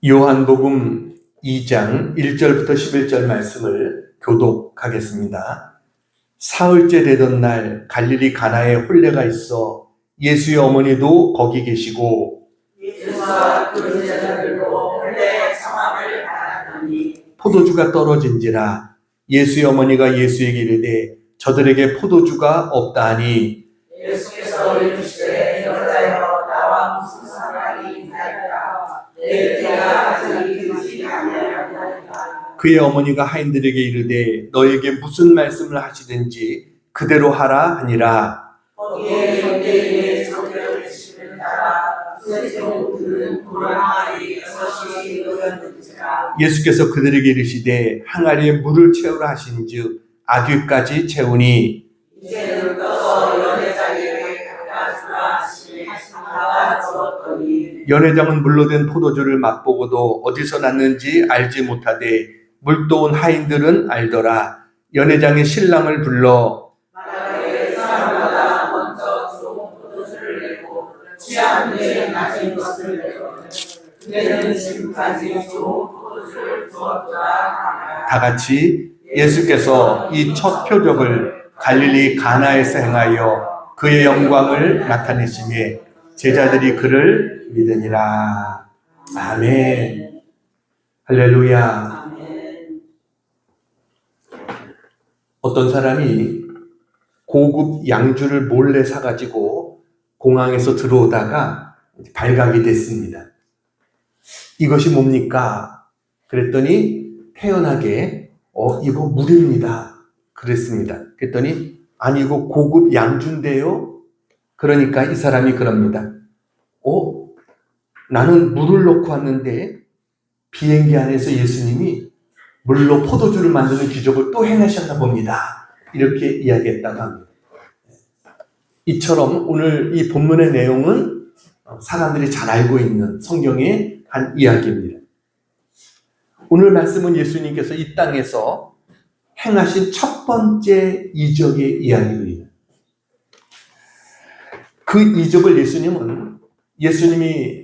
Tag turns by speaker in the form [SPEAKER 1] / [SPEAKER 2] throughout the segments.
[SPEAKER 1] 요한복음 2장 1절부터 11절 말씀을 교독하겠습니다. 사흘째 되던 날 갈릴리 가나에 혼례가 있어 예수의 어머니도 거기 계시고
[SPEAKER 2] 예수와 그 제자들도 혼례 상황을 바라더니
[SPEAKER 1] 포도주가 떨어진지라 예수의 어머니가 예수에게 이르되 저들에게 포도주가 없다 하니
[SPEAKER 2] 예수께서 이르시되 여자여 나와 무슨 상관이 있나이까 내 때가 아직 이르지 아니하였나이까.
[SPEAKER 1] 그의 어머니가 하인들에게 이르되 너에게 무슨 말씀을 하시든지 그대로 하라 하니라.
[SPEAKER 2] 거기에 현대인의 성경을 주시는 따라 세세모들은 불안하리 6시 이르렀는지라.
[SPEAKER 1] 예수께서 그들에게 이르시되 항아리에 물을 채우라 하신즉 아귀까지 채우니
[SPEAKER 2] 이제는 떠서 연회장에게 가까이주라 하시니 하다가 적었더니
[SPEAKER 1] 연회장은 물로 된 포도주를 맛보고도 어디서 났는지 알지 못하되 물도 온 하인들은 알더라. 연회장의 신랑을 불러
[SPEAKER 2] 만약에 사람마다 먼저 좋은 포도주를 내고 취한 후에 낮은 것을 내거든 그대는 지금까지 좋은 포도주를 두었다 하나.
[SPEAKER 1] 다 같이 예수께서 이 첫 표적을 갈릴리 가나에서 행하여 그의 영광을 나타내시며 제자들이 그를 믿으니라. 아멘. 할렐루야.
[SPEAKER 2] 아멘.
[SPEAKER 1] 어떤 사람이 고급 양주를 몰래 사가지고 공항에서 들어오다가 발각이 됐습니다. 이것이 뭡니까? 그랬더니 태연하게 이거 물입니다. 그랬습니다. 그랬더니 아니 이거 고급 양주인데요? 그러니까 이 사람이 그럽니다. 나는 물을 넣고 왔는데 비행기 안에서 예수님이 물로 포도주를 만드는 기적을 또 해내셨나 봅니다. 이렇게 이야기했다고 합니다. 이처럼 오늘 이 본문의 내용은 사람들이 잘 알고 있는 성경의 한 이야기입니다. 오늘 말씀은 예수님께서 이 땅에서 행하신 첫 번째 이적의 이야기입니다. 그 이적을 예수님이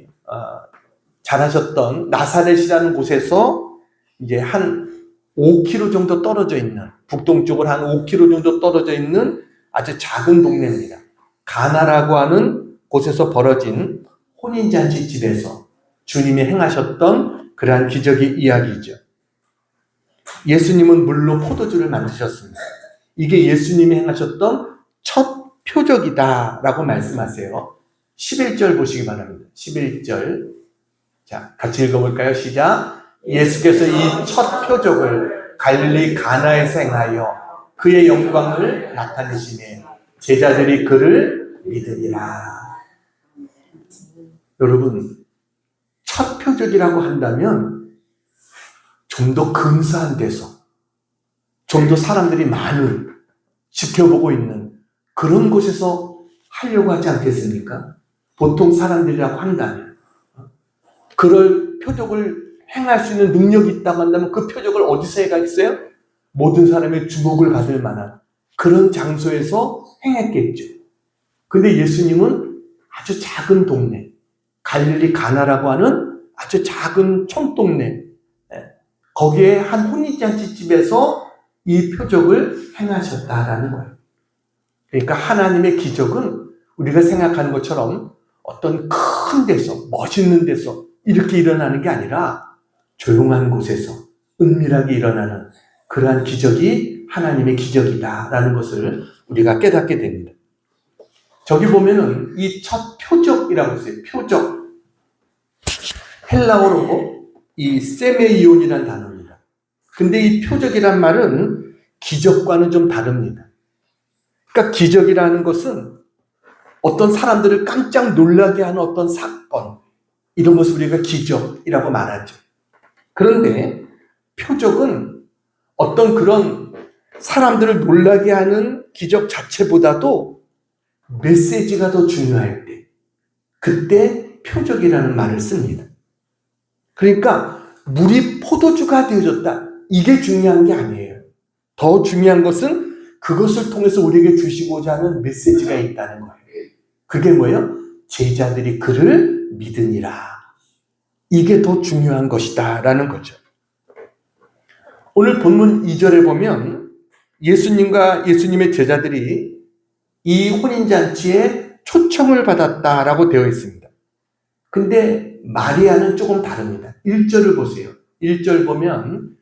[SPEAKER 1] 자라셨던 나사렛이라는 곳에서 이제 한 5km 정도 떨어져 있는, 북동쪽으로 한 5km 정도 떨어져 있는 아주 작은 동네입니다. 가나라고 하는 곳에서 벌어진 혼인잔치집에서 주님이 행하셨던 그러한 기적의 이야기죠. 예수님은 물로 포도주를 만드셨습니다. 이게 예수님이 행하셨던 첫 표적이다라고 말씀하세요. 11절 보시기 바랍니다. 11절. 자, 같이 읽어볼까요? 시작. 예수께서 이 첫 표적을 갈릴리 가나에서 행하여 그의 영광을 나타내시며 제자들이 그를 믿으리라. 여러분, 첫 표적이라고 한다면 좀 더 근사한 데서, 좀 더 사람들이 많은, 지켜보고 있는 그런 곳에서 하려고 하지 않겠습니까? 보통 사람들이라고 한다면. 그럴 표적을 행할 수 있는 능력이 있다고 한다면 그 표적을 어디서 해가겠어요? 모든 사람의 주목을 받을 만한 그런 장소에서 행했겠죠. 근데 예수님은 아주 작은 동네, 갈릴리 가나라고 하는 아주 작은 촌동네, 거기에 한 혼인잔치집에서 이 표적을 행하셨다라는 거예요. 그러니까 하나님의 기적은 우리가 생각하는 것처럼 어떤 큰 데서, 멋있는 데서 이렇게 일어나는 게 아니라 조용한 곳에서 은밀하게 일어나는 그러한 기적이 하나님의 기적이다라는 것을 우리가 깨닫게 됩니다. 저기 보면은 이 첫 표적이라고 했어요. 표적. 헬라어로 이 세메이온이라는 단어입니다. 근데 이 표적이란 말은 기적과는 좀 다릅니다. 그러니까 기적이라는 것은 어떤 사람들을 깜짝 놀라게 하는 어떤 사건, 이런 것을 우리가 기적이라고 말하죠. 그런데 표적은 어떤 그런 사람들을 놀라게 하는 기적 자체보다도 메시지가 더 중요할 때, 그때 표적이라는 말을 씁니다. 그러니까 물이 포도주가 되어졌다, 이게 중요한 게 아니에요. 더 중요한 것은 그것을 통해서 우리에게 주시고자 하는 메시지가 있다는 거예요. 그게 뭐예요? 제자들이 그를 믿으니라. 이게 더 중요한 것이다 라는 거죠. 오늘 본문 2절에 보면 예수님과 예수님의 제자들이 이 혼인잔치에 초청을 받았다라고 되어 있습니다. 근데 마리아는 조금 다릅니다. 1절을 보세요. 1절 보면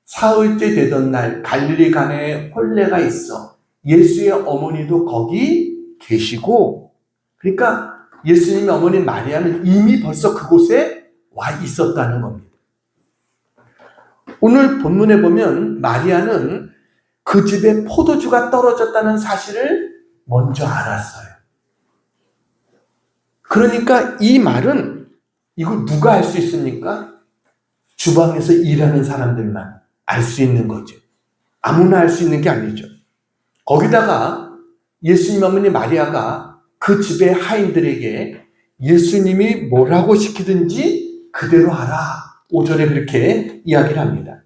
[SPEAKER 1] 사흘째 되던 날 갈릴리 강에 혼례가 있어 예수의 어머니도 거기 계시고, 그러니까 예수님의 어머니 마리아는 이미 벌써 그곳에 와 있었다는 겁니다. 오늘 본문에 보면 마리아는 그 집에 포도주가 떨어졌다는 사실을 먼저 알았어요. 그러니까 이 말은 이걸 누가 알 수 있습니까? 주방에서 일하는 사람들만 알 수 있는 거죠. 아무나 알 수 있는 게 아니죠. 거기다가 예수님 어머니 마리아가 그 집의 하인들에게 예수님이 뭐라고 시키든지 그대로 하라. 5절에 그렇게 이야기를 합니다.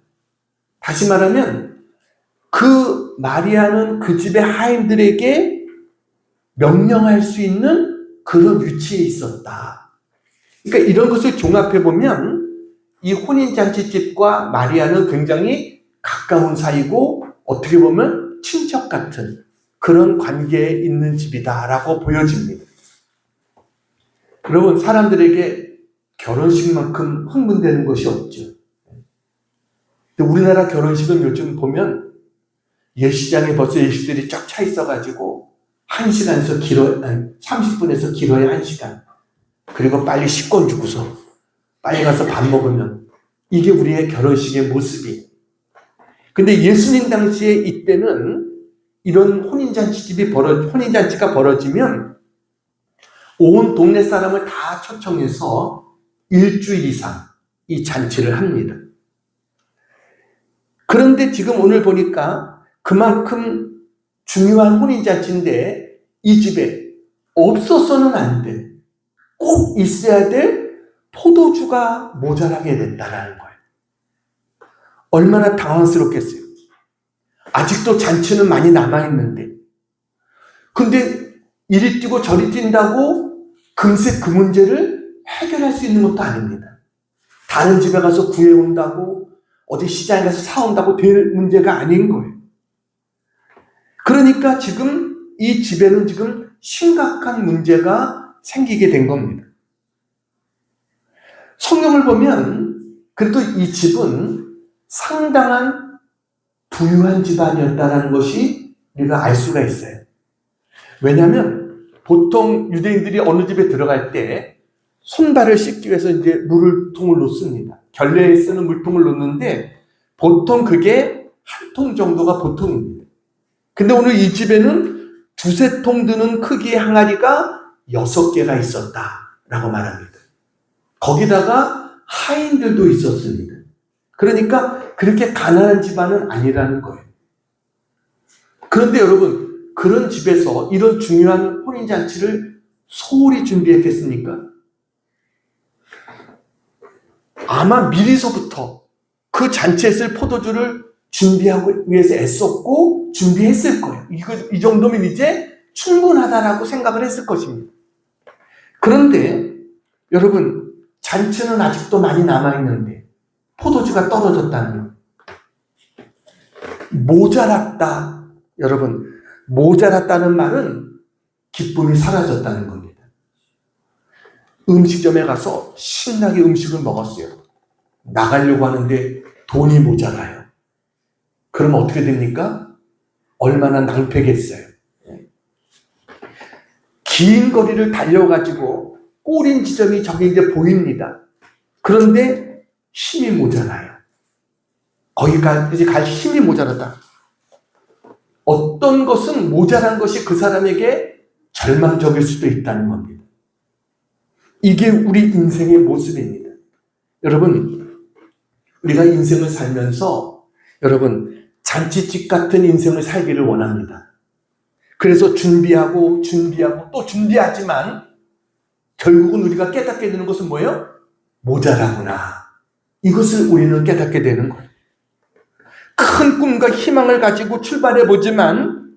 [SPEAKER 1] 다시 말하면 그 마리아는 그 집의 하인들에게 명령할 수 있는 그런 위치에 있었다. 그러니까 이런 것을 종합해 보면 이 혼인잔치집과 마리아는 굉장히 가까운 사이고 어떻게 보면 친척 같은 그런 관계에 있는 집이다라고 보여집니다. 여러분, 사람들에게 결혼식만큼 흥분되는 것이 없죠. 근데 우리나라 결혼식은 요즘 보면 예식장에 벌써 예식들이 쫙 차 있어가지고 1시간에서 길어야, 30분에서 길어야 1시간. 그리고 빨리 식권 주고서 빨리 가서 밥 먹으면 이게 우리의 결혼식의 모습이. 근데 예수님 당시에 이때는 이런 혼인잔치가 벌어지면 온 동네 사람을 다 초청해서 일주일 이상 이 잔치를 합니다. 그런데 지금 오늘 보니까 그만큼 중요한 혼인잔치인데 이 집에 없어서는 안 돼, 꼭 있어야 될 포도주가 모자라게 됐다라는 거예요. 얼마나 당황스럽겠어요. 아직도 잔치는 많이 남아있는데, 근데 이리 뛰고 저리 뛴다고 금세 그 문제를 해결할 수 있는 것도 아닙니다. 다른 집에 가서 구해온다고, 어디 시장에 가서 사온다고 될 문제가 아닌 거예요. 그러니까 지금 이 집에는 지금 심각한 문제가 생기게 된 겁니다. 성경을 보면 그래도 이 집은 상당한 부유한 집안이었다는 것이 우리가 알 수가 있어요. 왜냐하면 보통 유대인들이 어느 집에 들어갈 때 손발을 씻기 위해서 이제 물통을 놓습니다. 결례에 쓰는 물통을 놓는데 보통 그게 한 통 정도가 보통입니다. 근데 오늘 이 집에는 두세 통 드는 크기의 항아리가 6개가 있었다라고 말합니다. 거기다가 하인들도 있었습니다. 그러니까 그렇게 가난한 집안은 아니라는 거예요. 그런데 여러분, 그런 집에서 이런 중요한 혼인잔치를 소홀히 준비했겠습니까? 아마 미리서부터 그 잔치에 쓸 포도주를 준비하기 위해서 애썼고 준비했을 거예요. 이 정도면 이제 충분하다라고 생각을 했을 것입니다. 그런데 여러분, 잔치는 아직도 많이 남아있는데 포도주가 떨어졌다는 거. 모자랐다. 여러분, 모자랐다는 말은 기쁨이 사라졌다는 겁니다. 음식점에 가서 신나게 음식을 먹었어요. 나가려고 하는데 돈이 모자라요. 그럼 어떻게 됩니까? 얼마나 낭패겠어요. 긴 거리를 달려가지고 꼬린 지점이 저기 이제 보입니다. 그런데 힘이 모자라요. 거기까지 갈 힘이 모자라다. 어떤 것은 모자란 것이 그 사람에게 절망적일 수도 있다는 겁니다. 이게 우리 인생의 모습입니다. 여러분, 우리가 인생을 살면서 여러분, 잔치집 같은 인생을 살기를 원합니다. 그래서 준비하고 또 준비하지만 결국은 우리가 깨닫게 되는 것은 뭐예요? 모자라구나. 이것을 우리는 깨닫게 되는 거예요. 큰 꿈과 희망을 가지고 출발해보지만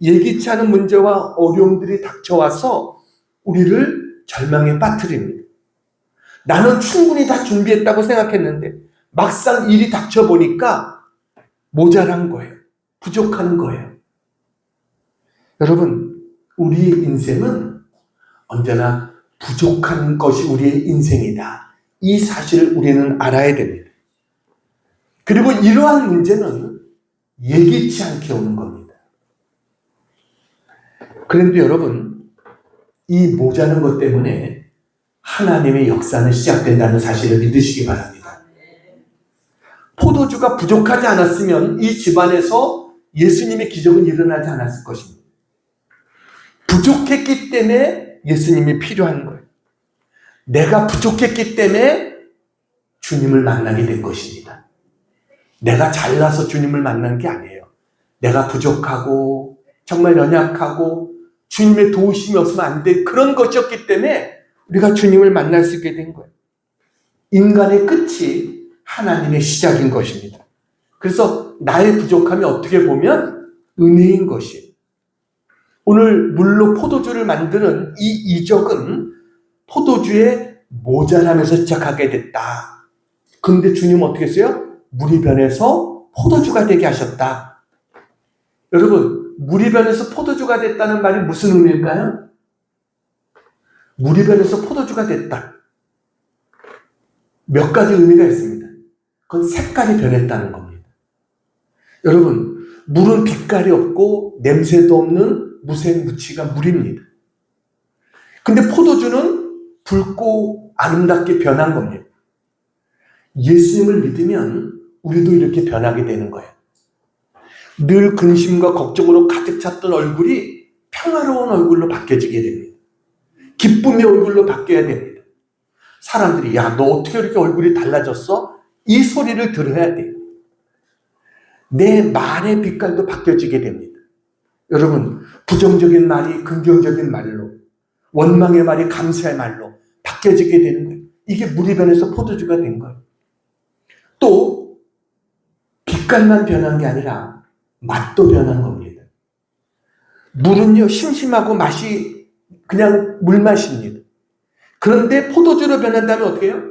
[SPEAKER 1] 예기치 않은 문제와 어려움들이 닥쳐와서 우리를 절망에 빠뜨립니다. 나는 충분히 다 준비했다고 생각했는데 막상 일이 닥쳐보니까 모자란 거예요. 부족한 거예요. 여러분, 우리의 인생은 언제나 부족한 것이 우리의 인생이다. 이 사실을 우리는 알아야 됩니다. 그리고 이러한 문제는 예기치 않게 오는 겁니다. 그런데 여러분, 이 모자란 것 때문에 하나님의 역사는 시작된다는 사실을 믿으시기 바랍니다. 포도주가 부족하지 않았으면 이 집안에서 예수님의 기적은 일어나지 않았을 것입니다. 부족했기 때문에 예수님이 필요한 거예요. 내가 부족했기 때문에 주님을 만나게 된 것입니다. 내가 잘나서 주님을 만난 게 아니에요. 내가 부족하고 정말 연약하고 주님의 도우심이 없으면 안 돼. 그런 것이었기 때문에 우리가 주님을 만날 수 있게 된 거예요. 인간의 끝이 하나님의 시작인 것입니다. 그래서 나의 부족함이 어떻게 보면 은혜인 것이에요. 오늘 물로 포도주를 만드는 이 이적은 포도주의 모자람에서 시작하게 됐다. 그런데 주님은 어떻게 했어요? 물이 변해서 포도주가 되게 하셨다. 여러분, 물이 변해서 포도주가 됐다는 말이 무슨 의미일까요? 물이 변해서 포도주가 됐다. 몇 가지 의미가 있습니다. 그건 색깔이 변했다는 겁니다. 여러분, 물은 빛깔이 없고 냄새도 없는 무색무취가 물입니다. 근데 포도주는 붉고 아름답게 변한 겁니다. 예수님을 믿으면 우리도 이렇게 변하게 되는 거예요. 늘 근심과 걱정으로 가득 찼던 얼굴이 평화로운 얼굴로 바뀌어지게 됩니다. 기쁨의 얼굴로 바뀌어야 됩니다. 사람들이 야, 너 어떻게 이렇게 얼굴이 달라졌어? 이 소리를 들어야 돼요. 내 말의 빛깔도 바뀌어지게 됩니다. 여러분, 부정적인 말이 긍정적인 말로, 원망의 말이 감사의 말로 바뀌어지게 되는 거예요. 이게 물이 변해서 포도주가 된 거예요. 또 빛깔만 변한 게 아니라 맛도 변한 겁니다. 물은요, 심심하고 맛이 그냥 물맛입니다. 그런데 포도주로 변한다면 어떻게 해요?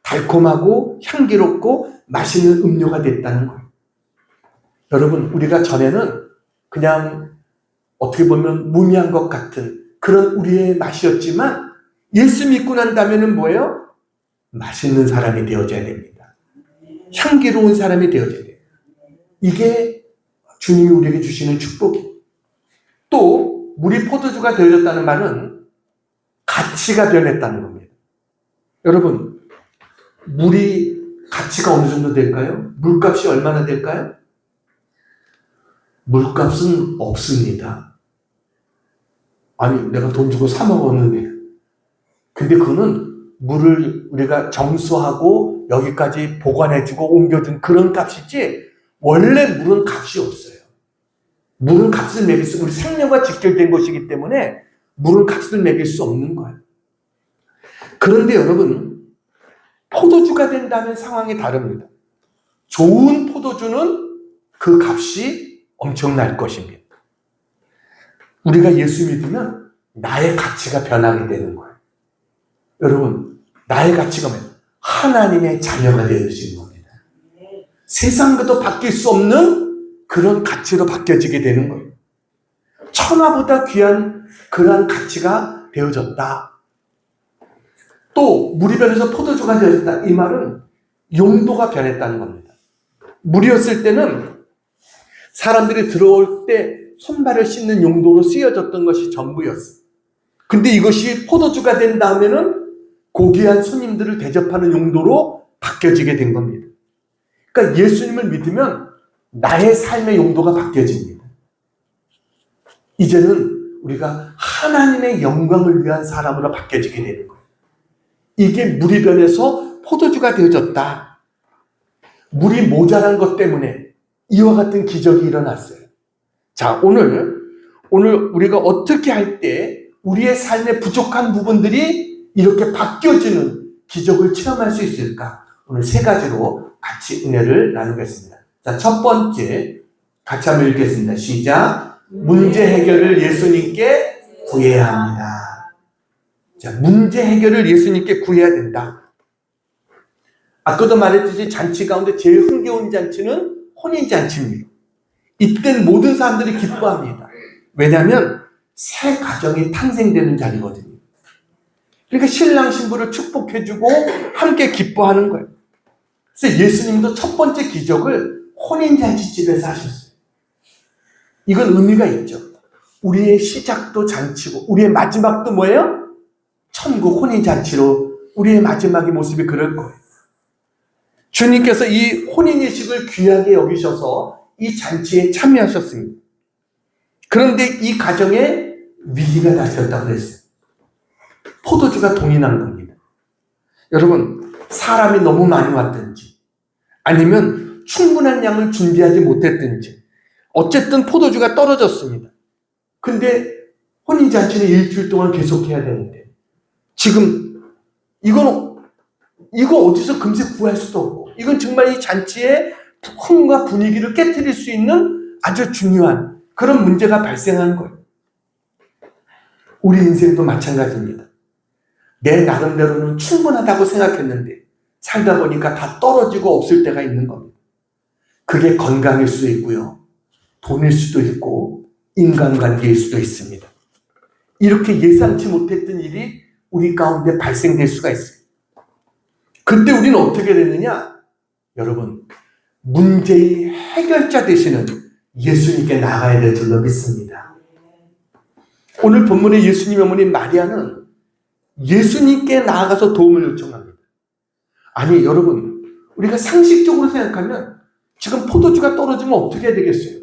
[SPEAKER 1] 달콤하고 향기롭고 맛있는 음료가 됐다는 거예요. 여러분, 우리가 전에는 그냥 어떻게 보면 무미한 것 같은 그런 우리의 맛이었지만 예수 믿고 난 다음에는 뭐예요? 맛있는 사람이 되어져야 됩니다. 향기로운 사람이 되어져야 돼요. 이게 주님이 우리에게 주시는 축복이에요. 또 물이 포도주가 되어졌다는 말은 가치가 변했다는 겁니다. 여러분, 물이 가치가 어느 정도 될까요? 물값이 얼마나 될까요? 물값은 없습니다. 아니, 내가 돈 주고 사 먹었는데. 근데 그거는 물을 우리가 정수하고 여기까지 보관해주고 옮겨준 그런 값이지 원래 물은 값이 없어요. 물은 값을 매길 수, 우리 생명과 직결된 것이기 때문에 물은 값을 매길 수 없는 거예요. 그런데 여러분, 포도주가 된다면 상황이 다릅니다. 좋은 포도주는 그 값이 엄청날 것입니다. 우리가 예수 믿으면 나의 가치가 변하게 되는 거예요. 여러분, 나의 가치가 뭐예요? 하나님의 자녀가 되어지는 겁니다. 세상과도 바뀔 수 없는 그런 가치로 바뀌어지게 되는 거예요. 천하보다 귀한 그러한 가치가 되어졌다. 또 물이 변해서 포도주가 되어졌다. 이 말은 용도가 변했다는 겁니다. 물이었을 때는 사람들이 들어올 때 손발을 씻는 용도로 쓰여졌던 것이 전부였어요. 근데 이것이 포도주가 된 다음에는 고귀한 손님들을 대접하는 용도로 바뀌어지게 된 겁니다. 그러니까 예수님을 믿으면 나의 삶의 용도가 바뀌어집니다. 이제는 우리가 하나님의 영광을 위한 사람으로 바뀌어지게 되는 거예요. 이게 물이 변해서 포도주가 되어졌다. 물이 모자란 것 때문에 이와 같은 기적이 일어났어요. 자, 오늘 우리가 어떻게 할 때 우리의 삶의 부족한 부분들이 이렇게 바뀌어지는 기적을 체험할 수 있을까? 오늘 세 가지로 같이 은혜를 나누겠습니다. 자, 첫 번째 같이 한번 읽겠습니다. 시작. 문제 해결을 예수님께 구해야 합니다. 자, 문제 해결을 예수님께 구해야 된다. 아까도 말했듯이 잔치 가운데 제일 흥겨운 잔치는 혼인잔치입니다. 이땐 모든 사람들이 기뻐합니다. 왜냐하면 새 가정이 탄생되는 자리거든요. 그러니까 신랑 신부를 축복해주고 함께 기뻐하는 거예요. 그래서 예수님도 첫 번째 기적을 혼인잔치집에서 하셨어요. 이건 의미가 있죠. 우리의 시작도 잔치고 우리의 마지막도 뭐예요? 천국 혼인잔치로 우리의 마지막의 모습이 그럴 거예요. 주님께서 이 혼인예식을 귀하게 여기셔서 이 잔치에 참여하셨습니다. 그런데 이 가정에 위기가 닥쳤다고 했어요. 포도주가 동이 난 겁니다. 여러분, 사람이 너무 많이 왔든지 아니면 충분한 양을 준비하지 못했든지 어쨌든 포도주가 떨어졌습니다. 근데 혼인잔치는 일주일 동안 계속해야 되는데 지금 이거 어디서 금세 구할 수도 없고 이건 정말 이 잔치의 흥과 분위기를 깨트릴 수 있는 아주 중요한 그런 문제가 발생한 거예요. 우리 인생도 마찬가지입니다. 내 나름대로는 충분하다고 생각했는데 살다 보니까 다 떨어지고 없을 때가 있는 겁니다. 그게 건강일 수도 있고요. 돈일 수도 있고 인간관계일 수도 있습니다. 이렇게 예상치 못했던 일이 우리 가운데 발생될 수가 있어요. 그때 우리는 어떻게 됐느냐? 여러분, 문제의 해결자 되시는 예수님께 나가야 될 줄로 믿습니다. 오늘 본문의 예수님의 어머니 마리아는 예수님께 나아가서 도움을 요청합니다. 아니 여러분, 우리가 상식적으로 생각하면 지금 포도주가 떨어지면 어떻게 해야 되겠어요?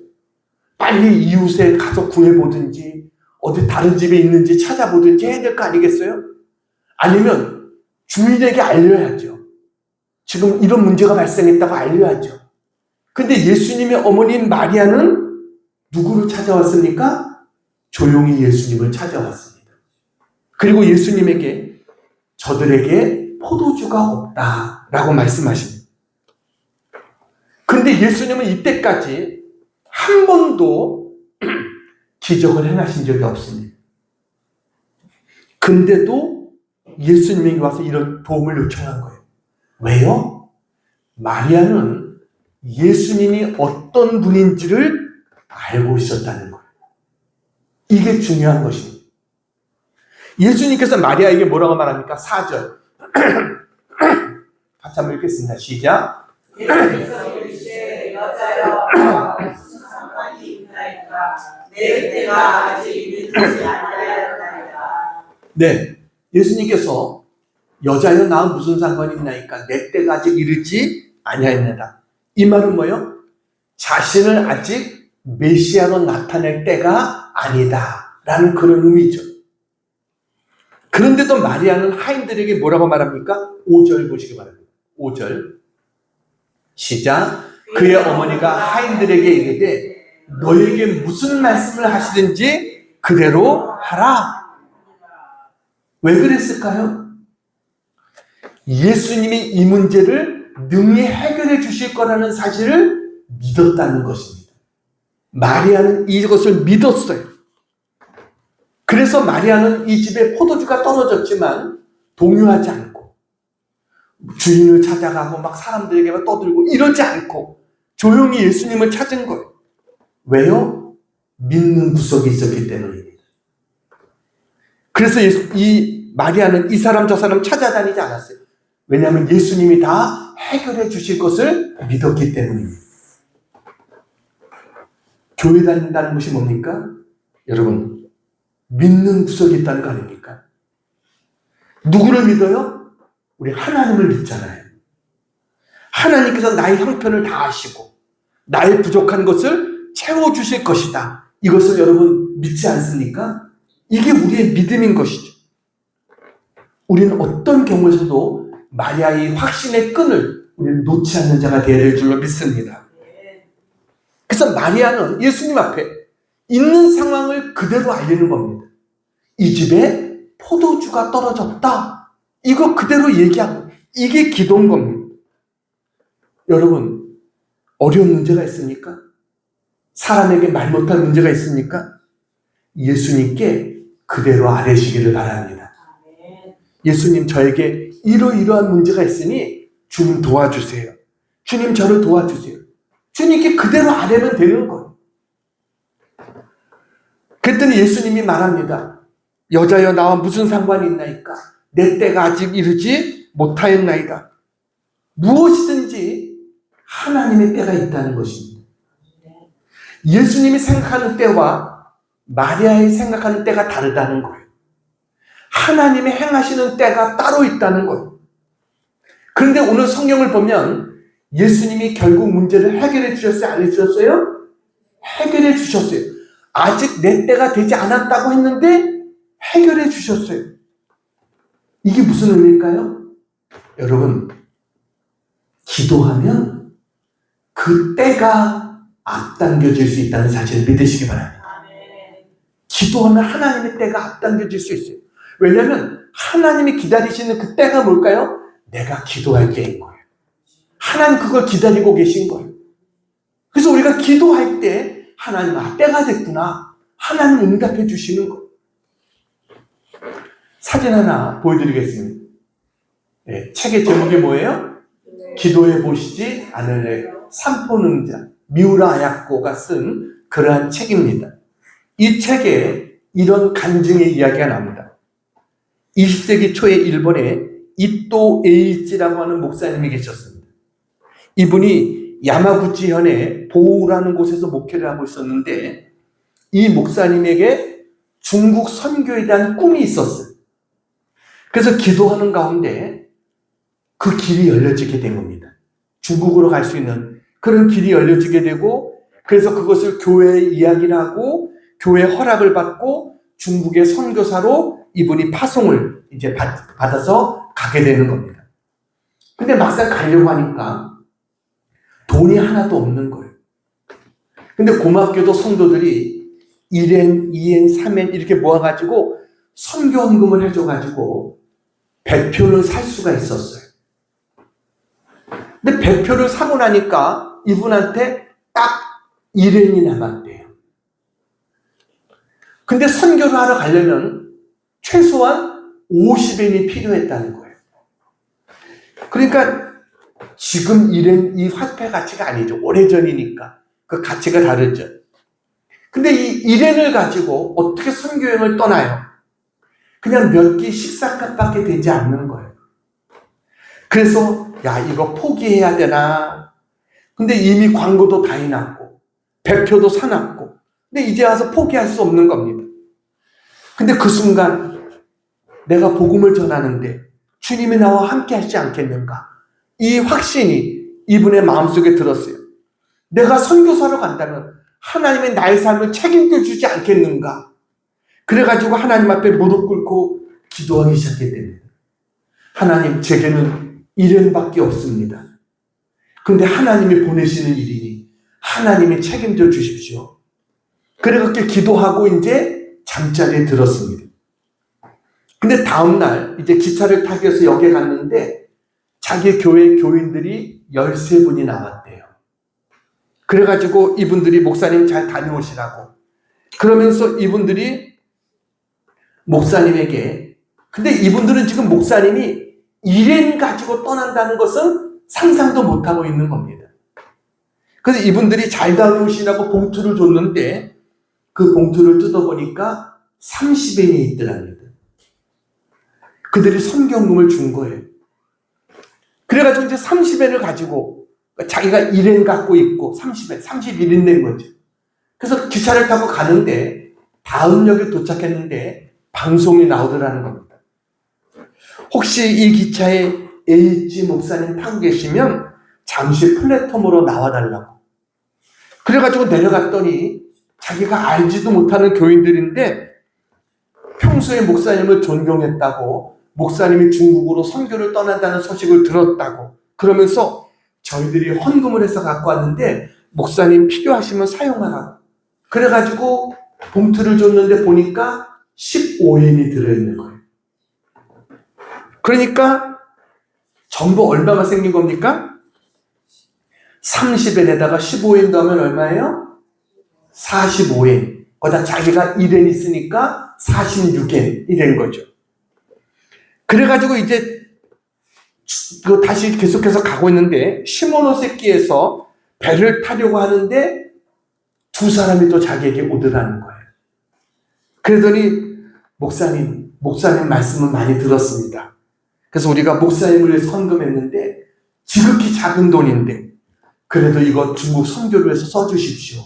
[SPEAKER 1] 빨리 이웃에 가서 구해보든지 어디 다른 집에 있는지 찾아보든지 해야 될 거 아니겠어요? 아니면 주인에게 알려야죠. 지금 이런 문제가 발생했다고 알려야죠. 근데 예수님의 어머니인 마리아는 누구를 찾아왔습니까? 조용히 예수님을 찾아왔습니다. 그리고 예수님에게 저들에게 포도주가 없다라고 말씀하십니다. 근데 예수님은 이때까지 한 번도 기적을 행하신 적이 없습니다. 근데도 예수님에게 와서 이런 도움을 요청한 거예요. 왜요? 마리아는 예수님이 어떤 분인지를 알고 있었다는 거예요. 이게 중요한 것입니다. 예수님께서 마리아에게 뭐라고 말합니까? 4절. 같이 한번 읽겠습니다. 시작.
[SPEAKER 2] 예수께서 이르시되 여자여 무슨 상관이 있나이까 내 때가 아직 이르지 아니하였나이다.
[SPEAKER 1] 네, 예수님께서 여자여 나와 무슨 상관이 있나이까 내 때가 아직 이르지 아니하였나이다. 이 말은 뭐예요? 자신을 아직 메시아로 나타낼 때가 아니다 라는 그런 의미죠. 그런데도 마리아는 하인들에게 뭐라고 말합니까? 5절 보시기 바랍니다. 5절 시작. 그의 어머니가 하인들에게 이르되 너에게 무슨 말씀을 하시든지 그대로 하라. 왜 그랬을까요? 예수님이 이 문제를 능히 해결해 주실 거라는 사실을 믿었다는 것입니다. 마리아는 이것을 믿었어요. 그래서 마리아는 이 집에 포도주가 떨어졌지만 동요하지 않고 주인을 찾아가고 막 사람들에게 막 떠들고 이러지 않고 조용히 예수님을 찾은 거예요. 왜요? 믿는 구석이 있었기 때문입니다. 그래서 이 마리아는 이 사람 저 사람 찾아다니지 않았어요. 왜냐하면 예수님이 다 해결해 주실 것을 믿었기 때문입니다. 교회 다닌다는 것이 뭡니까? 여러분, 믿는 구석이 있다는 거 아닙니까? 누구를 믿어요? 우리 하나님을 믿잖아요. 하나님께서 나의 형편을 다 아시고 나의 부족한 것을 채워주실 것이다. 이것을 여러분 믿지 않습니까? 이게 우리의 믿음인 것이죠. 우리는 어떤 경우에서도 마리아의 확신의 끈을 우리는 놓지 않는 자가 되어야 될 줄로 믿습니다. 그래서 마리아는 예수님 앞에 있는 상황을 그대로 알리는 겁니다. 이 집에 포도주가 떨어졌다. 이거 그대로 얘기하고 이게 기도인 겁니다. 여러분, 어려운 문제가 있습니까? 사람에게 말 못할 문제가 있습니까? 예수님께 그대로 아뢰시기를 바랍니다. 예수님 저에게 이러이러한 문제가 있으니 주님 도와주세요. 주님 저를 도와주세요. 주님께 그대로 아뢰면 되는 거예요. 그랬더니 예수님이 말합니다. 여자여 나와 무슨 상관이 있나이까? 내 때가 아직 이르지 못하였나이다. 무엇이든지 하나님의 때가 있다는 것입니다. 예수님이 생각하는 때와 마리아의 생각하는 때가 다르다는 거예요. 하나님이 행하시는 때가 따로 있다는 거예요. 그런데 오늘 성경을 보면 예수님이 결국 문제를 해결해 주셨어요? 안 해주셨어요? 해결해 주셨어요. 아직 내 때가 되지 않았다고 했는데 해결해 주셨어요. 이게 무슨 의미일까요? 여러분, 기도하면 그 때가 앞당겨질 수 있다는 사실을 믿으시기 바랍니다. 기도하면 하나님의 때가 앞당겨질 수 있어요. 왜냐하면 하나님이 기다리시는 그 때가 뭘까요? 내가 기도할 때인 거예요. 하나님 그걸 기다리고 계신 거예요. 그래서 우리가 기도할 때 하나님 때가 됐구나. 하나님 응답해 주시는 거예요. 사진 하나 보여드리겠습니다. 네, 책의 제목이 뭐예요? 기도해 보시지 않을래. 삼포능자 미우라 아야코가 쓴 그러한 책입니다. 이 책에 이런 간증의 이야기가 나옵니다. 20세기 초에 일본에 이토 에이치라고 하는 목사님이 계셨습니다. 이분이 야마구치현의 보우라는 곳에서 목회를 하고 있었는데 이 목사님에게 중국 선교에 대한 꿈이 있었어요. 그래서 기도하는 가운데 그 길이 열려지게 된 겁니다. 중국으로 갈 수 있는 그런 길이 열려지게 되고, 그래서 그것을 교회에 이야기를 하고 교회 허락을 받고 중국의 선교사로 이분이 파송을 이제 받아서 가게 되는 겁니다. 근데 막상 가려고 하니까 돈이 하나도 없는 거예요. 근데 고맙게도 성도들이 1엔, 2엔, 3엔 이렇게 모아가지고 선교헌금을 해줘가지고 배표를 살 수가 있었어요. 근데 배표를 사고 나니까 이분한테 딱 1엔이 남았대요. 근데 선교를 하러 가려면 최소한 50엔이 필요했다는 거예요. 그러니까 지금 1엔 이 화폐 가치가 아니죠. 오래전이니까. 그 가치가 다르죠. 근데 이 1엔을 가지고 어떻게 선교여행을 떠나요? 그냥 몇 끼 식사값밖에 되지 않는 거예요. 그래서 야 이거 포기해야 되나? 근데 이미 광고도 다 해놨고 배표도 사놨고 근데 이제 와서 포기할 수 없는 겁니다. 근데 그 순간 내가 복음을 전하는데 주님이 나와 함께 하시지 않겠는가? 이 확신이 이분의 마음속에 들었어요. 내가 선교사로 간다면 하나님의 나의 삶을 책임져 주지 않겠는가? 그래가지고 하나님 앞에 무릎 꿇고 기도하기 시작했답니다. 하나님, 제게는 1엔밖에 없습니다. 근데 하나님이 보내시는 일이니 하나님이 책임져 주십시오. 그렇게 기도하고 이제 잠자리에 들었습니다. 근데 다음날 이제 기차를 타기 위해서 역에 갔는데 자기 교회 교인들이 13분이 나왔대요. 그래가지고 이분들이 목사님 잘 다녀오시라고. 그러면서 이분들이 목사님에게, 근데 이분들은 지금 목사님이 1엔 가지고 떠난다는 것은 상상도 못하고 있는 겁니다. 그래서 이분들이 잘 다녀오시라고 봉투를 줬는데 그 봉투를 뜯어보니까 30엔이 있더랍니다. 그들이 선교헌금을 준 거예요. 그래가지고 이제 30엔을 가지고 자기가 1엔 갖고 있고 30엔, 31엔 낸 거죠. 그래서 기차를 타고 가는데 다음 역에 도착했는데 방송이 나오더라는 겁니다. 혹시 이 기차에 H 목사님 타고 계시면 잠시 플랫폼으로 나와달라고. 그래가지고 내려갔더니 자기가 알지도 못하는 교인들인데 평소에 목사님을 존경했다고, 목사님이 중국으로 선교를 떠난다는 소식을 들었다고 그러면서 저희들이 헌금을 해서 갖고 왔는데 목사님 필요하시면 사용하라고. 그래가지고 봉투를 줬는데 보니까 15엔이 들어있는 거예요. 그러니까 전부 얼마가 생긴 겁니까? 30엔에다가 15엔 더하면 얼마예요? 45엔. 거기다 자기가 1엔 있으니까 46엔이 된 거죠. 그래가지고 이제 다시 계속해서 가고 있는데 시모노세키에서 배를 타려고 하는데 두 사람이 또 자기에게 오더라는 거예요. 그러더니 목사님 말씀은 많이 들었습니다. 그래서 우리가 목사님을 위해서 헌금했는데 지극히 작은 돈인데 그래도 이거 중국 선교를 위해서 써주십시오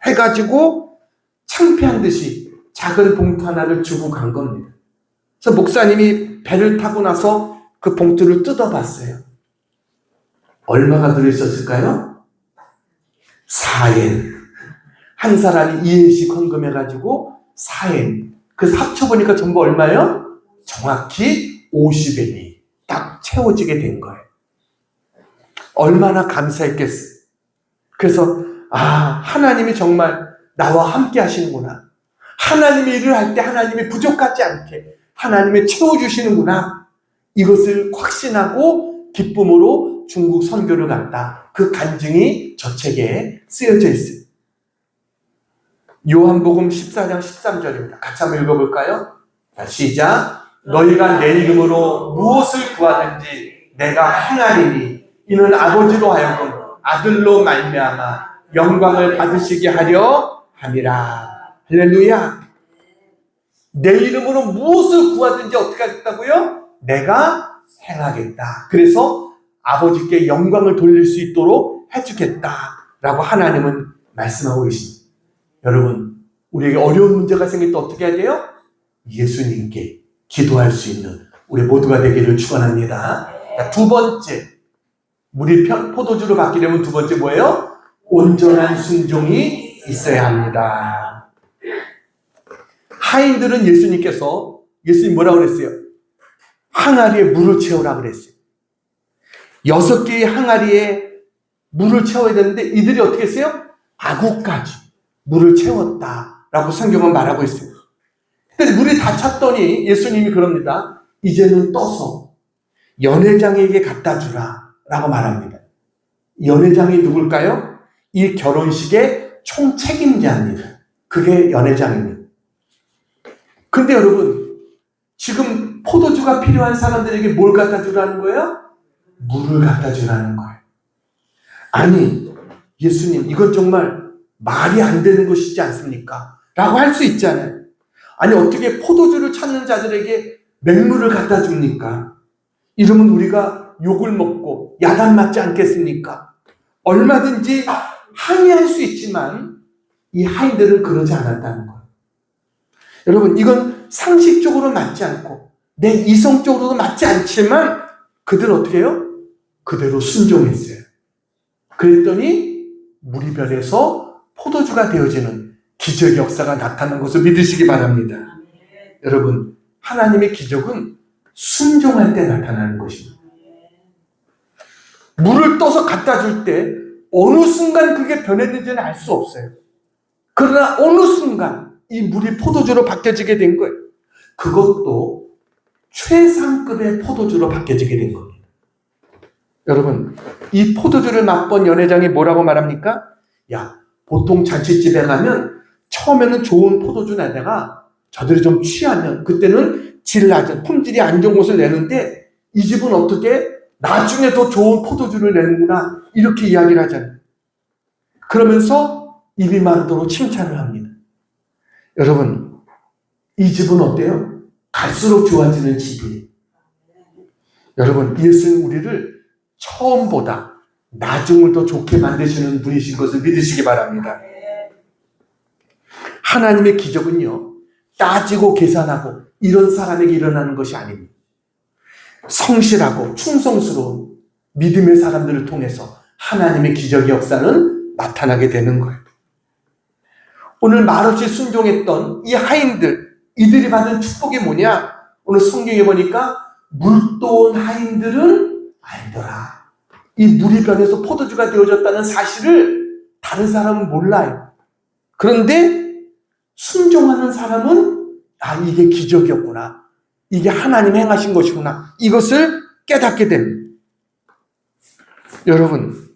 [SPEAKER 1] 해가지고 창피한 듯이 작은 봉투 하나를 주고 간 겁니다. 그래서 목사님이 배를 타고 나서 그 봉투를 뜯어봤어요. 얼마가 들어있었을까요? 4엔. 한 사람이 2엔씩 헌금해가지고 4엔. 그래서 합쳐보니까 전부 얼마예요? 정확히 50엔이 딱 채워지게 된 거예요. 얼마나 감사했겠어요. 그래서 하나님이 정말 나와 함께 하시는구나. 하나님이 일을 할 때 하나님이 부족하지 않게 하나님이 채워주시는구나. 이것을 확신하고 기쁨으로 중국 선교를 갔다. 그 간증이 저 책에 쓰여져 있어요. 요한복음 14장 13절입니다. 같이 한번 읽어볼까요? 자, 시작. 너희가 내 이름으로 무엇을 구하든지 내가 행하리니 이는 아버지로 하여금 아들로 말미암아 영광을 받으시게 하려 함이라. 할렐루야. 내 이름으로 무엇을 구하든지 어떻게 하겠다고요? 내가 행하겠다. 그래서 아버지께 영광을 돌릴 수 있도록 해주겠다라고 하나님은 말씀하고 계십니다. 여러분, 우리에게 어려운 문제가 생길 때 어떻게 해야 돼요? 예수님께 기도할 수 있는 우리 모두가 되기를 축원합니다. 두 번째, 물이 포도주로 바뀌려면 두 번째 뭐예요? 온전한 순종이 있어야 합니다. 하인들은 예수님 뭐라고 그랬어요? 항아리에 물을 채우라고 그랬어요. 6개의 항아리에 물을 채워야 되는데 이들이 어떻게 했어요? 아구까지 물을 채웠다라고 성경은 말하고 있어요. 근데 물이 다 찼더니 예수님이 그럽니다. 이제는 떠서 연회장에게 갖다 주라 라고 말합니다. 연회장이 누굴까요? 이 결혼식의 총책임자입니다. 그게 연회장입니다. 근데 여러분, 지금 포도주가 필요한 사람들에게 뭘 갖다 주라는 거예요? 물을 갖다 주라는 거예요. 아니, 예수님, 이건 정말 말이 안 되는 것이지 않습니까? 라고 할 수 있잖아요. 아니, 어떻게 포도주를 찾는 자들에게 맹물을 갖다 줍니까? 이러면 우리가 욕을 먹고 야단 맞지 않겠습니까? 얼마든지 항의할 수 있지만 이 하인들은 그러지 않았다는 거예요. 여러분, 이건 상식적으로 맞지 않고 내 이성적으로도 맞지 않지만 그들은 어떻게 해요? 그대로 순종했어요. 그랬더니 물이 변해서 포도주가 되어지는 기적의 역사가 나타난 것을 믿으시기 바랍니다. 여러분, 하나님의 기적은 순종할 때 나타나는 것입니다. 물을 떠서 갖다 줄 때 어느 순간 그게 변했는지는 알 수 없어요. 그러나 어느 순간 이 물이 포도주로 바뀌어지게 된 거예요. 그것도 최상급의 포도주로 바뀌어지게 된 겁니다. 여러분, 이 포도주를 맛본 연회장이 뭐라고 말합니까? 야, 보통 잔치집에 가면 처음에는 좋은 포도주 내다가 저들이 좀 취하면 그때는 질 낮은 품질이 안 좋은 것을 내는데 이 집은 어떻게 나중에 더 좋은 포도주를 내는구나 이렇게 이야기를 하잖아요. 그러면서 입이 마르도록 칭찬을 합니다. 여러분, 이 집은 어때요? 갈수록 좋아지는 집이에요. 여러분, 예수는 우리를 처음보다 나중을 더 좋게 만드시는 분이신 것을 믿으시기 바랍니다. 하나님의 기적은요, 따지고 계산하고 이런 사람에게 일어나는 것이 아닙니다. 성실하고 충성스러운 믿음의 사람들을 통해서 하나님의 기적의 역사는 나타나게 되는 거예요. 오늘 말없이 순종했던 이 하인들, 이들이 받은 축복이 뭐냐? 오늘 성경에 보니까 물도온 하인들은 알더라. 이 물이 변해서 포도주가 되어졌다는 사실을 다른 사람은 몰라요. 그런데 순종하는 사람은 이게 기적이었구나. 이게 하나님 행하신 것이구나. 이것을 깨닫게 됩니다. 여러분,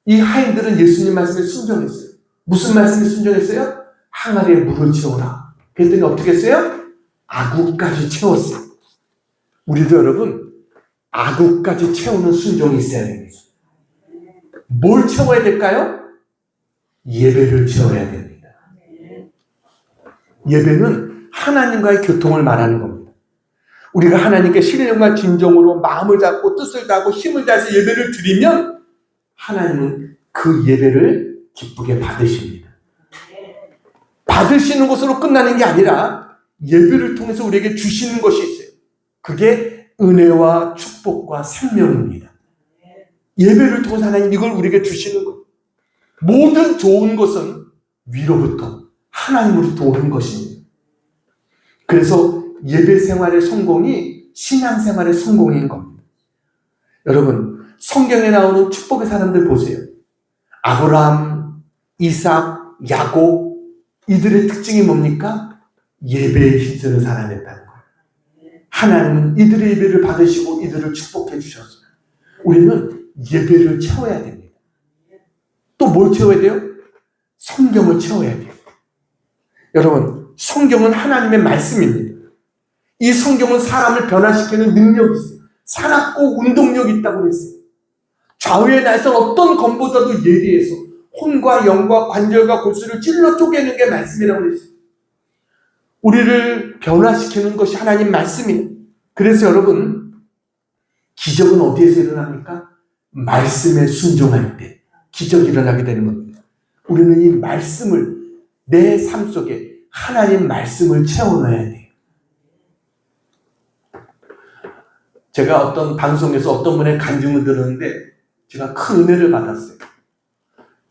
[SPEAKER 1] 이 하인들은 예수님 말씀에 순종했어요. 무슨 말씀에 순종했어요? 항아리에 물을 채우라. 그랬더니 어떻게 했어요? 아구까지 채웠어요. 우리도 여러분 아구까지 채우는 순종이 있어야 됩니다. 뭘 채워야 될까요? 예배를 채워야 됩니다. 예배는 하나님과의 교통을 말하는 겁니다. 우리가 하나님께 신령과 진정으로 마음을 잡고 뜻을 다하고 힘을 다해서 예배를 드리면 하나님은 그 예배를 기쁘게 받으십니다. 받으시는 것으로 끝나는 게 아니라 예배를 통해서 우리에게 주시는 것이 있어요. 그게 은혜와 축복과 생명입니다. 예배를 통해서 하나님 이걸 우리에게 주시는 것. 모든 좋은 것은 위로부터 하나님으로부터 오는 것입니다. 그래서 예배 생활의 성공이 신앙 생활의 성공인 겁니다. 여러분, 성경에 나오는 축복의 사람들 보세요. 아브라함, 이삭, 야곱, 이들의 특징이 뭡니까? 예배에 힘쓰는 사람이었다는 거예요. 하나님은 이들의 예배를 받으시고 이들을 축복해 주셨어요. 우리는 예배를 채워야 됩니다. 또 뭘 채워야 돼요? 성경을 채워야 돼요. 여러분, 성경은 하나님의 말씀입니다. 이 성경은 사람을 변화시키는 능력이 있어요. 살았고 운동력이 있다고 그랬어요. 좌우의 날선 어떤 검보다도 예리해서 혼과 영과 관절과 골수를 찔러 쪼개는 게 말씀이라고 그랬어요. 우리를 변화시키는 것이 하나님 말씀이에요. 그래서 여러분, 기적은 어디에서 일어납니까? 말씀에 순종할 때 기적이 일어나게 되는 겁니다. 우리는 이 말씀을 내 삶 속에 하나님 말씀을 채워넣어야 돼요. 제가 어떤 방송에서 어떤 분의 간증을 들었는데 제가 큰 은혜를 받았어요.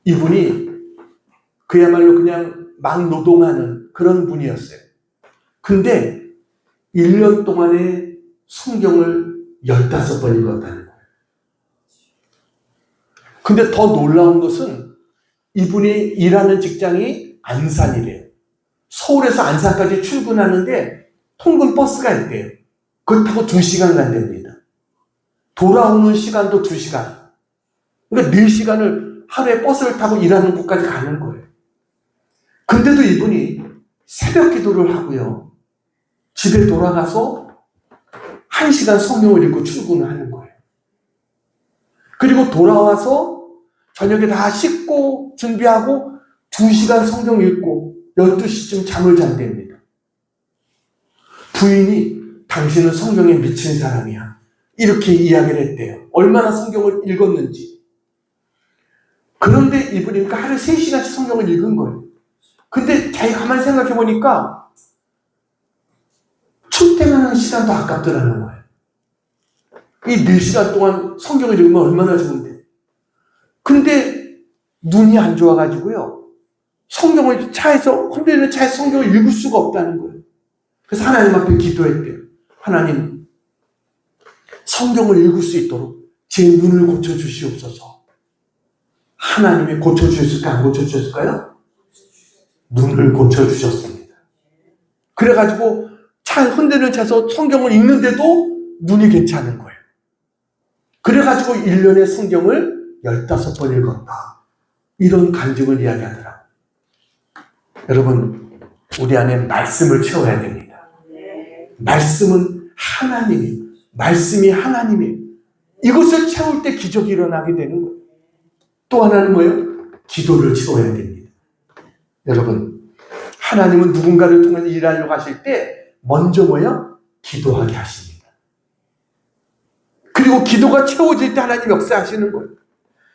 [SPEAKER 1] 이분이 그야말로 그냥 막 노동하는 그런 분이었어요. 근데 1년 동안에 성경을 15번 읽었다는 거예요. 근데 더 놀라운 것은 이분이 일하는 직장이 안산이래요. 서울에서 안산까지 출근하는데 통근 버스가 있대요. 그걸 타고 2시간 간답니다. 돌아오는 시간도 2시간. 그러니까 4시간을 하루에 버스를 타고 일하는 곳까지 가는 거예요. 근데도 이분이 새벽 기도를 하고요. 집에 돌아가서 1시간 성경을 읽고 출근을 하는 거예요. 그리고 돌아와서 저녁에 다 씻고 준비하고 2시간 성경 읽고 12시쯤 잠을 잔답니다. 부인이 당신은 성경에 미친 사람이야. 이렇게 이야기를 했대요. 얼마나 성경을 읽었는지. 그런데 이분이 그러니까 하루에 3시간씩 성경을 읽은 거예요. 근데 자기가 가만히 생각해 보니까 출퇴근하는 시간도 아깝더라는 거예요. 이 4시간 동안 성경을 읽으면 얼마나 좋은데. 근데 눈이 안 좋아가지고요. 성경을 차에서, 흔들리는 차에서 성경을 읽을 수가 없다는 거예요. 그래서 하나님 앞에 기도했대요. 하나님, 성경을 읽을 수 있도록 제 눈을 고쳐주시옵소서. 하나님이 고쳐주셨을까, 안 고쳐주셨을까요? 눈을 고쳐주셨습니다. 그래가지고 차 흔들리는 차에서 성경을 읽는데도 눈이 괜찮은 거예요. 그래가지고 1년에 성경을 15번 읽었다. 이런 간증을 이야기하더라고요. 여러분, 우리 안에 말씀을 채워야 됩니다. 말씀은 하나님이에요. 말씀이 하나님이에요. 이것을 채울 때 기적이 일어나게 되는 거예요. 또 하나는 뭐예요? 기도를 채워야 됩니다. 여러분, 하나님은 누군가를 통해서 일하려고 하실 때 먼저 뭐예요? 기도하게 하십니다. 그리고 기도가 채워질 때 하나님 역사하시는 거예요.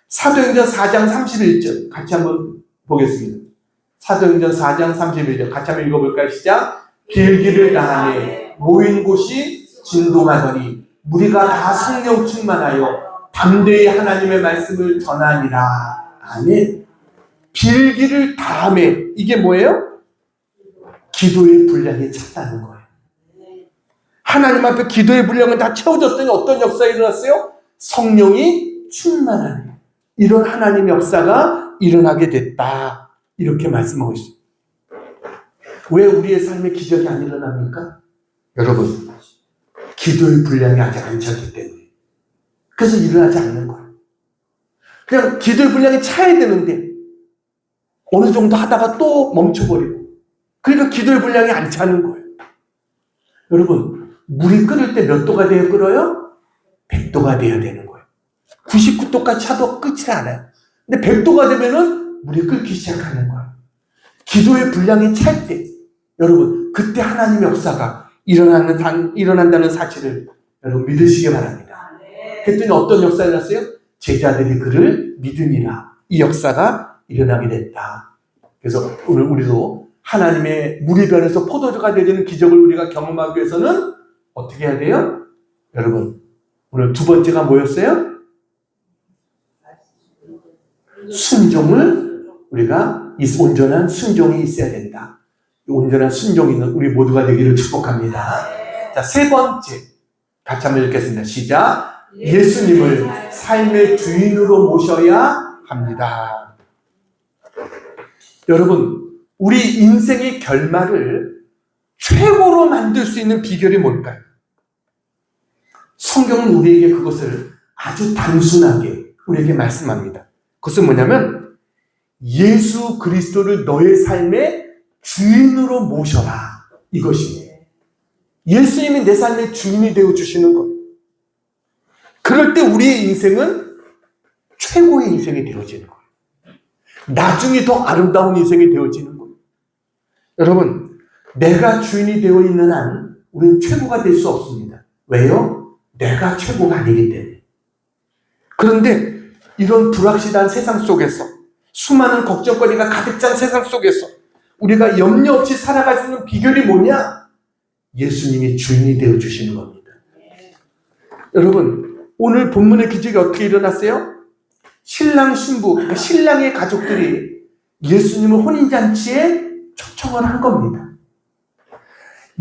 [SPEAKER 1] 사도행전 4장 31절 같이 한번 보겠습니다. 사도행전 4장 31절 같이 한번 읽어볼까요? 시작. 길기를 다하매 모인 곳이 진동하더니 무리가 다 성령 충만하여 담대히 하나님의 말씀을 전하니라. 아멘. 빌기를 다하매 이게 뭐예요? 기도의 분량이 찼다는 거예요. 하나님 앞에 기도의 분량은 다 채워졌더니 어떤 역사가 일어났어요? 성령이 충만하네. 이런 하나님의 역사가 일어나게 됐다. 이렇게 말씀하고 있어요. 왜 우리의 삶에 기적이 안 일어납니까? 여러분, 기도의 분량이 아직 안 찼기 때문에. 그래서 일어나지 않는 거예요. 그냥 기도의 분량이 차야 되는데 어느 정도 하다가 또 멈춰버리고 그러니까 기도의 분량이 안 차는 거예요. 여러분, 물이 끓을 때 몇 도가 돼야 끓어요? 100도가 돼야 되는 거예요. 99도까지 차도 끓지 않아요. 근데 100도가 되면은 물이 끓기 시작하는 거예요. 기도의 분량이 찰 때, 여러분, 그때 하나님의 역사가 일어난다는 사실을 여러분 믿으시기 바랍니다. 그랬더니 어떤 역사가 일어났어요? 제자들이 그를 믿으니라. 이 역사가 일어나게 됐다. 그래서 오늘 우리도 하나님의 물이 변해서 포도주가 되는 기적을 우리가 경험하기 위해서는 어떻게 해야 돼요? 여러분, 오늘 두 번째가 뭐였어요? 순종을 우리가 온전한 순종이 있어야 된다. 이 온전한 순종이 있는 우리 모두가 되기를 축복합니다. 자, 세 번째 같이 한번 읽겠습니다. 시작. 예수님을 삶의 주인으로 모셔야 합니다. 여러분, 우리 인생의 결말을 최고로 만들 수 있는 비결이 뭘까요? 성경은 우리에게 그것을 아주 단순하게 우리에게 말씀합니다. 그것은 뭐냐면 예수 그리스도를 너의 삶의 주인으로 모셔라. 이것입니다. 예수님이 내 삶의 주인이 되어주시는 거예요. 그럴 때 우리의 인생은 최고의 인생이 되어지는 거예요. 나중에 더 아름다운 인생이 되어지는 거예요. 여러분, 내가 주인이 되어 있는 한 우리는 최고가 될 수 없습니다. 왜요? 내가 최고가 아니기 때문에. 그런데 이런 불확실한 세상 속에서, 수많은 걱정거리가 가득 찬 세상 속에서 우리가 염려 없이 살아갈 수 있는 비결이 뭐냐? 예수님이 주인이 되어 주시는 겁니다. 여러분, 오늘 본문의 기적이 어떻게 일어났어요? 신랑 신부, 그러니까 신랑의 가족들이 예수님을 혼인잔치에 초청을 한 겁니다.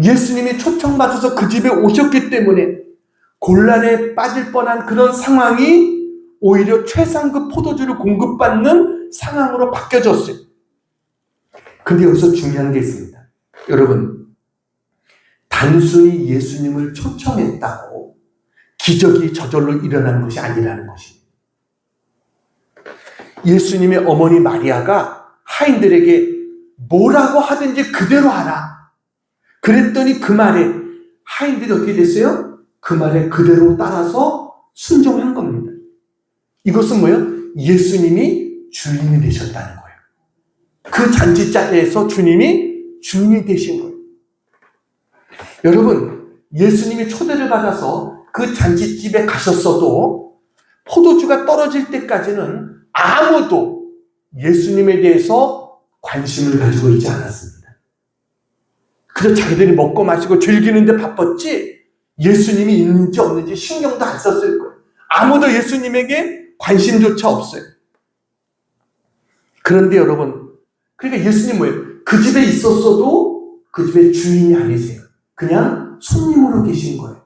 [SPEAKER 1] 예수님이 초청받아서 그 집에 오셨기 때문에 곤란에 빠질 뻔한 그런 상황이 오히려 최상급 포도주를 공급받는 상황으로 바뀌어졌어요. 근데 여기서 중요한 게 있습니다. 여러분, 단순히 예수님을 초청했다고 기적이 저절로 일어나는 것이 아니라는 것입니다. 예수님의 어머니 마리아가 하인들에게 뭐라고 하든지 그대로 하라. 그랬더니 그 말에 하인들이 어떻게 됐어요? 그 말에 그대로 따라서 순종한 겁니다. 이것은 뭐예요? 예수님이 주인이 되셨다는 거예요. 그 잔치자리에서 주님이 주인이 되신 거예요. 여러분, 예수님이 초대를 받아서 그 잔치집에 가셨어도 포도주가 떨어질 때까지는 아무도 예수님에 대해서 관심을 가지고 있지 않았습니다. 그저 자기들이 먹고 마시고 즐기는데 바빴지 예수님이 있는지 없는지 신경도 안 썼을 거예요. 아무도 예수님에게 관심조차 없어요. 그런데 여러분, 그러니까 예수님 뭐예요? 그 집에 있었어도 그 집의 주인이 아니세요. 그냥 손님으로 계신 거예요.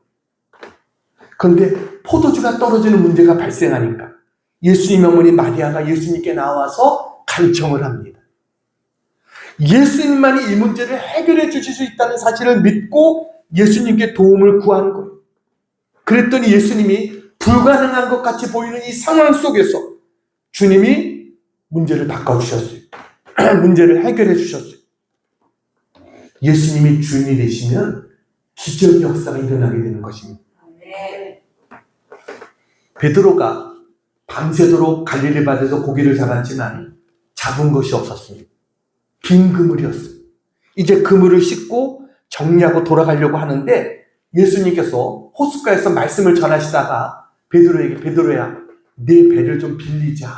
[SPEAKER 1] 그런데 포도주가 떨어지는 문제가 발생하니까 예수님 어머니 마리아가 예수님께 나와서 간청을 합니다. 예수님만이 이 문제를 해결해 주실 수 있다는 사실을 믿고 예수님께 도움을 구한 거예요. 그랬더니 예수님이 불가능한 것 같이 보이는 이 상황 속에서 주님이 문제를 바꿔주셨어요. 문제를 해결해 주셨어요. 예수님이 주인이 되시면 기적의 역사가 일어나게 되는 것입니다. 베드로가 밤새도록 갈릴리 바다에서 고기를 잡았지만 잡은 것이 없었습니다. 빈 그물이었어요. 이제 그물을 씻고 정리하고 돌아가려고 하는데 예수님께서 호숫가에서 말씀을 전하시다가 베드로에게 베드로야, 네 배를 좀 빌리자.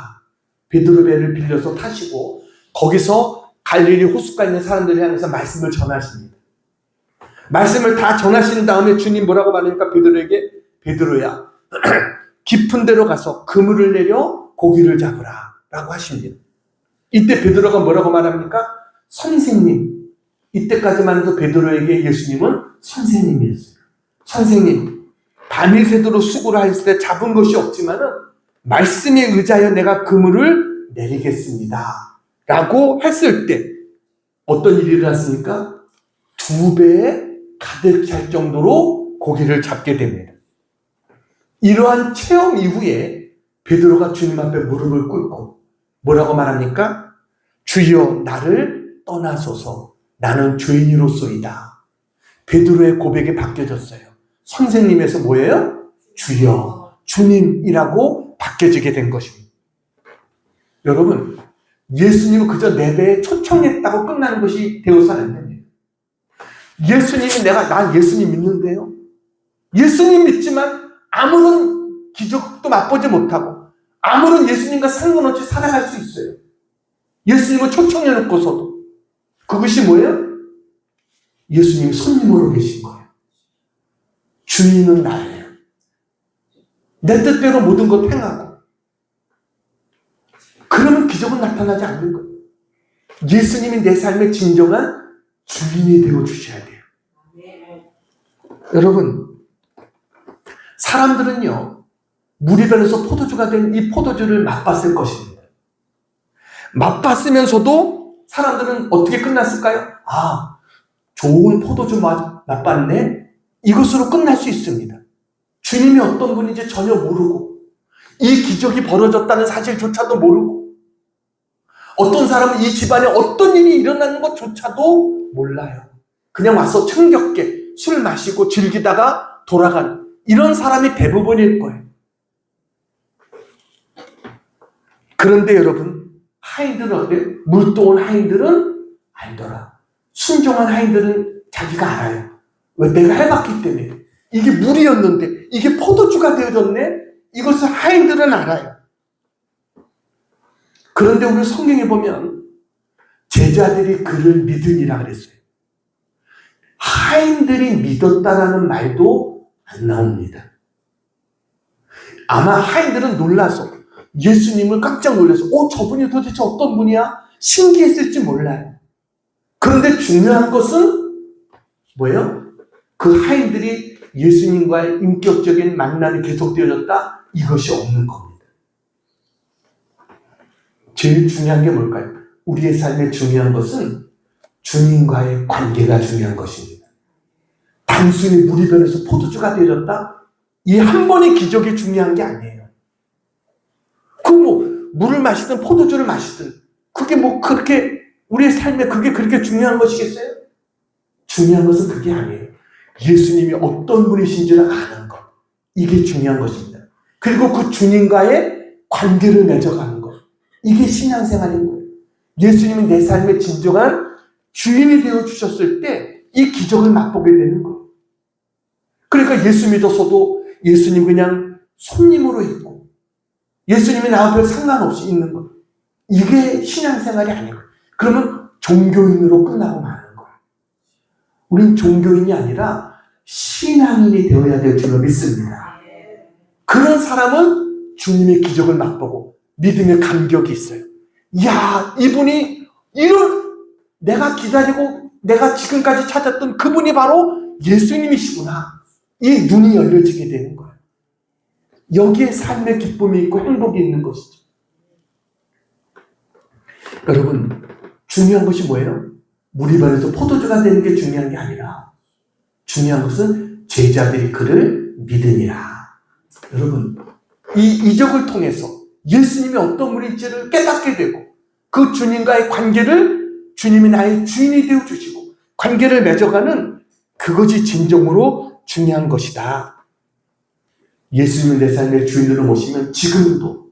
[SPEAKER 1] 베드로 배를 빌려서 타시고 거기서 갈릴리 호숫가에 있는 사람들을 향해서 말씀을 전하십니다. 말씀을 다 전하신 다음에 주님 뭐라고 말하니까 베드로에게 베드로야, 깊은 데로 가서 그물을 내려 고기를 잡으라 라고 하십니다. 이때 베드로가 뭐라고 말합니까? 선생님. 이때까지만 해도 베드로에게 예수님은 선생님이었어요. 선생님, 밤이 새도록 수고를 하였을 때 잡은 것이 없지만은 말씀에 의지하여 내가 그물을 내리겠습니다 라고 했을 때 어떤 일이 일어났습니까? 2배에 가득 찰 정도로 고기를 잡게 됩니다. 이러한 체험 이후에 베드로가 주님 앞에 무릎을 꿇고 뭐라고 말합니까? 주여, 나를 떠나소서, 나는 죄인이로소이다. 베드로의 고백이 바뀌어졌어요. 선생님에서 뭐예요? 주여, 주님이라고 바뀌어지게 된 것입니다. 여러분, 예수님은 그저 내 배에 초청했다고 끝나는 것이 되어서는 안 됩니다. 예수님이 난 예수님 믿는데요. 예수님 믿지만 아무런 기적도 맛보지 못하고 아무런 예수님과 상관없이 살아갈 수 있어요. 예수님을 초청해놓고서도. 그것이 뭐예요? 예수님이 손님으로 계신 거예요. 주인은 나예요. 내 뜻대로 모든 것 행하고. 그러면 기적은 나타나지 않는 거예요. 예수님이 내 삶의 진정한 주인이 되어 주셔야 돼요. 여러분, 사람들은요, 물이 변해서 포도주가 된 이 포도주를 맛봤을 것입니다. 맛봤으면서도 사람들은 어떻게 끝났을까요? 아, 좋은 포도주 맛봤네? 이것으로 끝날 수 있습니다. 주님이 어떤 분인지 전혀 모르고, 이 기적이 벌어졌다는 사실조차도 모르고, 어떤 사람은 이 집안에 어떤 일이 일어나는 것조차도 몰라요. 그냥 와서 청겹게 술 마시고 즐기다가 돌아가는 이런 사람이 대부분일 거예요. 그런데 여러분, 하인들은 어때요? 물동원 하인들은 알더라. 순종한 하인들은 자기가 알아요. 왜? 내가 해봤기 때문에. 이게 물이었는데 이게 포도주가 되어졌네? 이것을 하인들은 알아요. 그런데 오늘 성경에 보면 제자들이 그를 믿으니라 그랬어요. 하인들이 믿었다라는 말도 안 나옵니다. 아마 하인들은 놀라서 예수님을 깜짝 놀라서 저분이 도대체 어떤 분이야? 신기했을지 몰라요. 그런데 중요한 것은 뭐예요? 그 하인들이 예수님과의 인격적인 만남이 계속되어졌다? 이것이 없는 겁니다. 제일 중요한 게 뭘까요? 우리의 삶에 중요한 것은 주님과의 관계가 중요한 것입니다. 단순히 물이 변해서 포도주가 되어졌다? 이 한 번의 기적이 중요한 게 아니에요. 물을 마시든 포도주를 마시든 그게 그렇게 우리의 삶에 그게 그렇게 중요한 것이겠어요? 중요한 것은 그게 아니에요. 예수님이 어떤 분이신지를 아는 것. 이게 중요한 것입니다. 그리고 그 주님과의 관계를 맺어가는 것. 이게 신앙생활인 거예요. 예수님이 내 삶의 진정한 주인이 되어 주셨을 때 이 기적을 맛보게 되는 거예요. 그러니까 예수 믿어서도 예수님 그냥 손님으로 있고 예수님이 나와 별 상관없이 있는 것. 이게 신앙생활이 아니에요. 그러면 종교인으로 끝나고 마는 거예요. 우린 종교인이 아니라 신앙인이 되어야 될 줄로 믿습니다. 그런 사람은 주님의 기적을 맛보고 믿음의 감격이 있어요. 이야, 이분이 내가 기다리고 내가 지금까지 찾았던 그분이 바로 예수님이시구나. 이 눈이 열려지게 되는 거예요. 여기에 삶의 기쁨이 있고 행복이 있는 것이죠. 여러분, 중요한 것이 뭐예요? 물이 변해서 포도주가 되는 게 중요한 게 아니라 중요한 것은 제자들이 그를 믿으니라. 여러분, 이 이적을 통해서 예수님이 어떤 분인지를 깨닫게 되고 그 주님과의 관계를 주님이 나의 주인이 되어주시고 관계를 맺어가는 그것이 진정으로 중요한 것이다. 예수님을 내 삶의 주인으로 모시면 지금도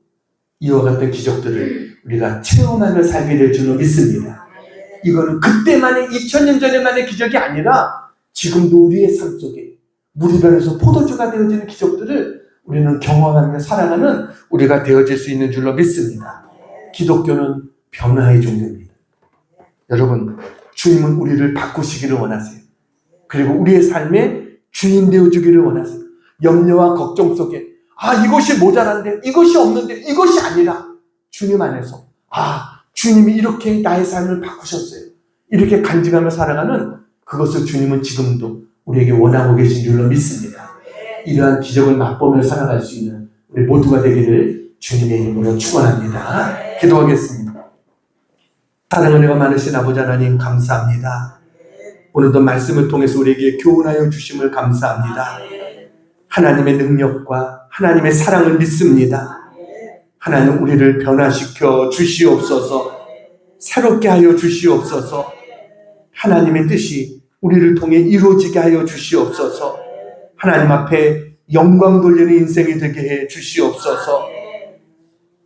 [SPEAKER 1] 이와 같은 기적들을 우리가 체험하며 살게 될 줄로 믿습니다. 이거는 그때만의 2000년 전에만의 기적이 아니라 지금도 우리의 삶 속에 물이 변해서 포도주가 되어지는 기적들을 우리는 경험하며 살아가는 우리가 되어질 수 있는 줄로 믿습니다. 기독교는 변화의 종교입니다. 여러분, 주님은 우리를 바꾸시기를 원하세요. 그리고 우리의 삶에 주인 되어주기를 원하세요. 염려와 걱정 속에 이것이 모자란데 이것이 없는데 이것이 아니라 주님 안에서 주님이 이렇게 나의 삶을 바꾸셨어요. 이렇게 간증하며 살아가는 그것을 주님은 지금도 우리에게 원하고 계신 줄로 믿습니다. 이러한 기적을 맛보며 살아갈 수 있는 우리 모두가 되기를 주님의 이름으로 축원합니다. 기도하겠습니다. 사랑 은혜가 많으신 아버지 하나님 감사합니다. 오늘도 말씀을 통해서 우리에게 교훈하여 주심을 감사합니다. 하나님의 능력과 하나님의 사랑을 믿습니다. 하나님 우리를 변화시켜 주시옵소서. 새롭게 하여 주시옵소서. 하나님의 뜻이 우리를 통해 이루어지게 하여 주시옵소서. 하나님 앞에 영광 돌리는 인생이 되게 해 주시옵소서.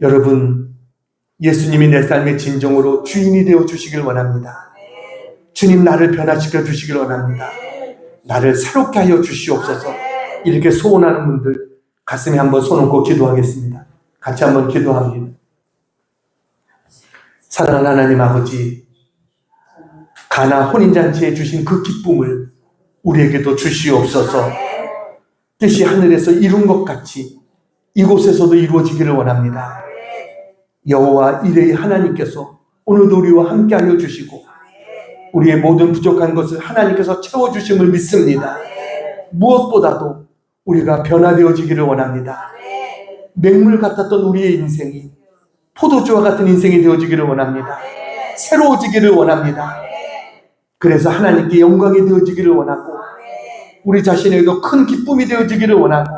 [SPEAKER 1] 여러분, 예수님이 내 삶의 진정으로 주인이 되어 주시길 원합니다. 주님, 나를 변화시켜 주시길 원합니다. 나를 새롭게 하여 주시옵소서. 이렇게 소원하는 분들 가슴에 한번 손 얹고 기도하겠습니다. 같이 한번 기도합니다. 사랑하는 하나님 아버지, 가나 혼인잔치에 주신 그 기쁨을 우리에게도 주시옵소서. 뜻이 하늘에서 이룬 것 같이 이곳에서도 이루어지기를 원합니다. 여호와 이레의 하나님께서 오늘도 우리와 함께하여 주시고 우리의 모든 부족한 것을 하나님께서 채워주심을 믿습니다. 무엇보다도 우리가 변화되어지기를 원합니다. 맹물 같았던 우리의 인생이 포도주와 같은 인생이 되어지기를 원합니다. 새로워지기를 원합니다. 그래서 하나님께 영광이 되어지기를 원하고 우리 자신에게도 큰 기쁨이 되어지기를 원하고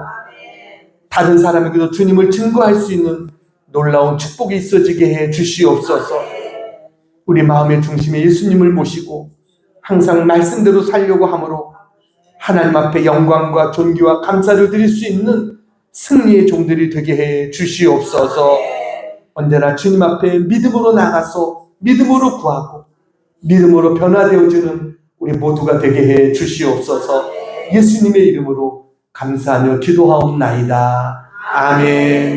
[SPEAKER 1] 다른 사람에게도 주님을 증거할 수 있는 놀라운 축복이 있어지게 해 주시옵소서. 우리 마음의 중심에 예수님을 모시고 항상 말씀대로 살려고 함으로 하나님 앞에 영광과 존귀와 감사를 드릴 수 있는 승리의 종들이 되게 해 주시옵소서. 언제나 주님 앞에 믿음으로 나가서 믿음으로 구하고 믿음으로 변화되어지는 우리 모두가 되게 해 주시옵소서. 예수님의 이름으로 감사하며 기도하옵나이다. 아멘.